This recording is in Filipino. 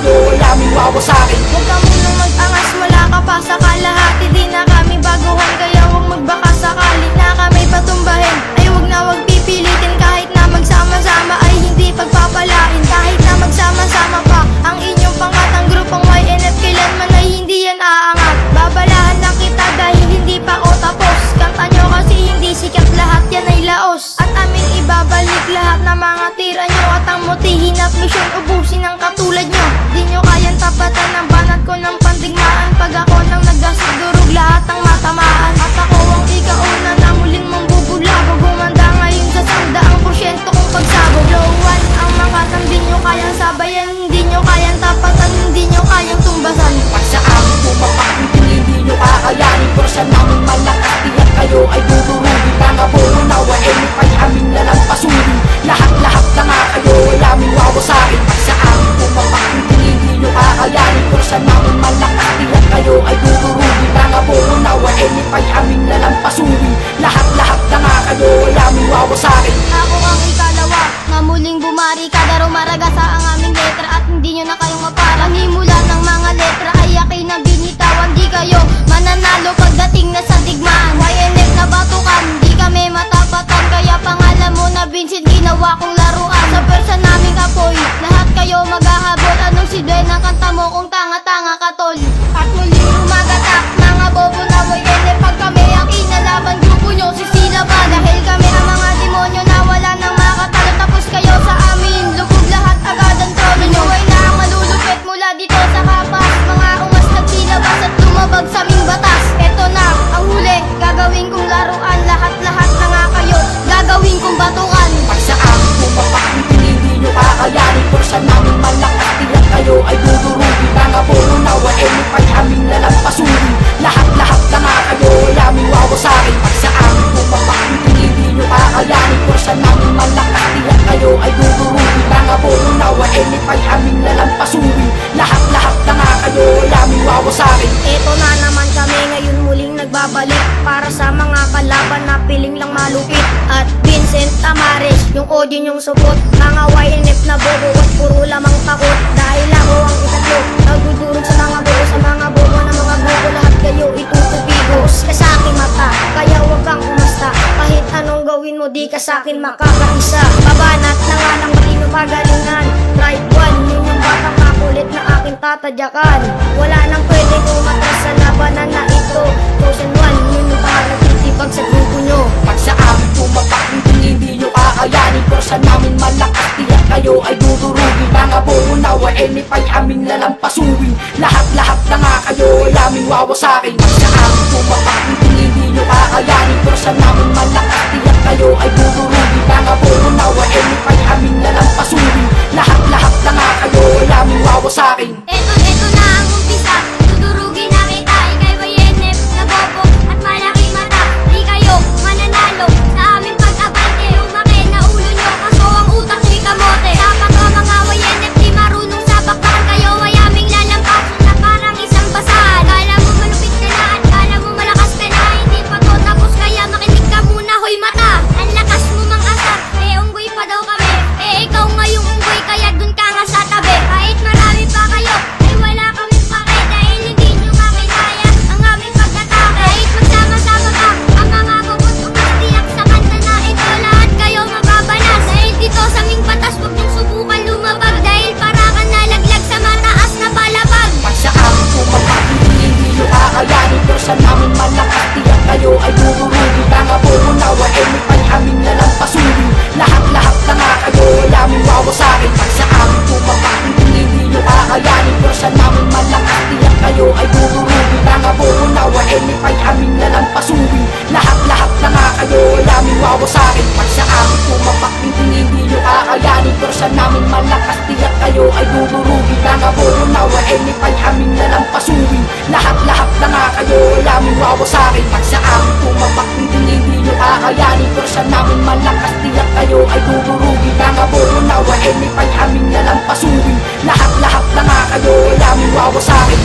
kayo ay aming wawasakin. Huwag ka munang mag-angas, wala ka pa sa kalahati. Di na kami baguhan, kaya huwag magbaka sakali na kami patumbahin. Ay huwag na huwag pipilitin, kahit na magsama-sama ay hindi pagpapalain. Kahit na magsama-sama pa ang inyong pangkat, ang grupong YNF kailanman ay hindi yan aangat. Babalahan lang kita dahil hindi pa o tapos. Kanta nyo kasi hindi sikat, lahat yan ay laos. At aming ibabalik lahat ng mga tira nyo, at ang motihin at misyon ubusin ang katulad nyo. Di nyo kayang tapatan ng banat ko ng pandigmaan. Pag ako nang nagdasigurog lahat ang matamaan. At ako ang ikauna na muling mambubulabog, gumanda ngayon sa 100% kong pagsabog. Low one ang mga di nyo kayang sabayan, hindi nyo kayang tapatan, hindi nyo kayang tumbasan. Pag sa amin pumapak, hindi nyo kakayanin. Kursa namin malakas, tiyak kayo ay dudurugin. Mga buo nawa, pa'y aming lalampasurin. Lahat na nga kayo ay aming wawasakin. Pag sa amin pumapak, hindi nyo kakayanin. Kursa namin malakas, tiyak kayo ay dudurugin. Mga buo nawa, pa'y aming lalampasurin. Lahat na nga kayo ay aming wawasakin. Ako ang ikalawa na muling bumarikada, rumaraga sa ang aming letra at hindi nyo na kayong mapara. Himula ng mga letra ay akin na binitawan. Di kayo mananalo pagdating na sa digmaan. YNF na batukan, di kami matapatan. Kaya pangalan mo na Vincent, ginawa kong laruan. Sa persa naming apoy, lahat kayo maghahabol. Anong silbi ng kanta mo kung tanga-tanga ka tol? At muling rumagatak, mga bobo na YNF. Pag kami ang inalaban, grupo nyo sisila pa. Dahil kami ang mga demonyo na wala nang makatalo. Tapos kayo sa amin, lubog lahat agad ang trono nyo. Ay na ang malulupit mula dito sa kapas. Mga ungas nagsilabas at lumabag sa aming batas. Eto na ang huli, gagawin kong laruan. Lahat na nga kayo, gagawin kong batukan. Pag sa amin pumapak, hindi nyo kakayanin. Kursa namin malakas, tiyak kayo ay dudurugin. Mga buo nawa, pa'y aming lalampasurin. Lahat na nga kayo ay aming wawasakin. Pag sa amin pumapak, hindi nyo kakayanin. Kursa namin malakas, tiyak kayo ay dudurugin. Mga buo nawa, pa'y aming lalampasurin. Lahat na nga kayo ay aming wawasakin. Eto na naman kami ngayon muling nagbabalik para sa mga kalaban na piling lang malupit. At Vincent Amares, yung audio nyong support. Mga YNF na bobo at puro lamang takot. Dahil ako ang ikatlo, nagdudurog sa mga bobo. Sa mga bobo na mga bobo, lahat kayo itutupigos ka sa aking mata, kaya huwag kang umasta. Kahit anong gawin mo, di ka sa akin makakaisa. Babanat na nga ng matino pagalingan. Right one, yun yung batang makulit na aking tatadyakan. Wala nang pwedeng umatras sa labanan na ito. Chosen one, yun yung pangatitibag sa grupo nyo. Pag sa amin pumapak, hindi nyo kakayanin. Kursa namin malakas, tiyak kayo ay dudurugin. Mga buo nawa, pa'y aming lalampasurin. Lahat na nga kayo ay aming wawasakin. Pag sa amin pumapak, hindi nyo kakayanin. Kursa namin malakas, tiyak kayo ay dudurugin. Mga buo nawa, pa'y aming lalampasurin. Lahat na nga kayo ay aming wawasakin. Eto na ang umpisa, dudurugin na kita. Ikay YNF na bobo at malaki mata. Di kayo mananalo sa aming pag-abante. Lumaki na ulo nyo, kaso ang utak nyo'y kamote. Dapat ka mga YNF, di marunong sa bakbakan. Kayo ay aming lalampasan na parang isang basahan. Kala mo malupit ka na at kala mo malakas ka na. Hindi pa to tapos, kaya makinig ka muna, hoy mata. Ang lakas mo mang asar, unggoy pa daw kami. Ikaw ngayong unggoy, kaya dun ka nga sa tabi. Kahit marami pa kayo, ay wala kaming pake. Dahil hindi nyo makinaya ang aming pagkatake. Kahit magsama-sama ka, ang mga bubuntok na tiyak sa kanta na ito. Lahat kayo mababanas. Dahil dito sa aming batas, huwag niyong subukan lumabag. Dahil para ka nalaglag sa mataas na palapag. Pag sa amin pumapak, hindi nyo kakayanin. Kursa namin malakas, tiyak kayo ay dudurugin. Mga buo nawa, pa'y aming lalampasurin. Lahat na nga kayo ay aming wawasakin. Pag sa amin pumapak, hindi nyo kakayanin. Kursa namin malakas, tiyak kayo ay dudurugin. Mga buo nawa, pa'y aming lalampasurin. Lahat na nga kayo ay aming wawasakin. Pag sa amin pumapak, hindi nyo kakayanin. Kursa namin malakas, tiyak kayo ay dudurugin. Mga buo nawa, pa'y aming lalampasurin. Lahat na nga kayo ay aming wawasakin. Pag sa amin pumapak, hindi nyo kakayanin. Kursa namin malakas, tiyak kayo ay dudurugin. Mga buo nawa, pa'y aming lalampasurin. Lahat na nga kayo ay aming wawasakin.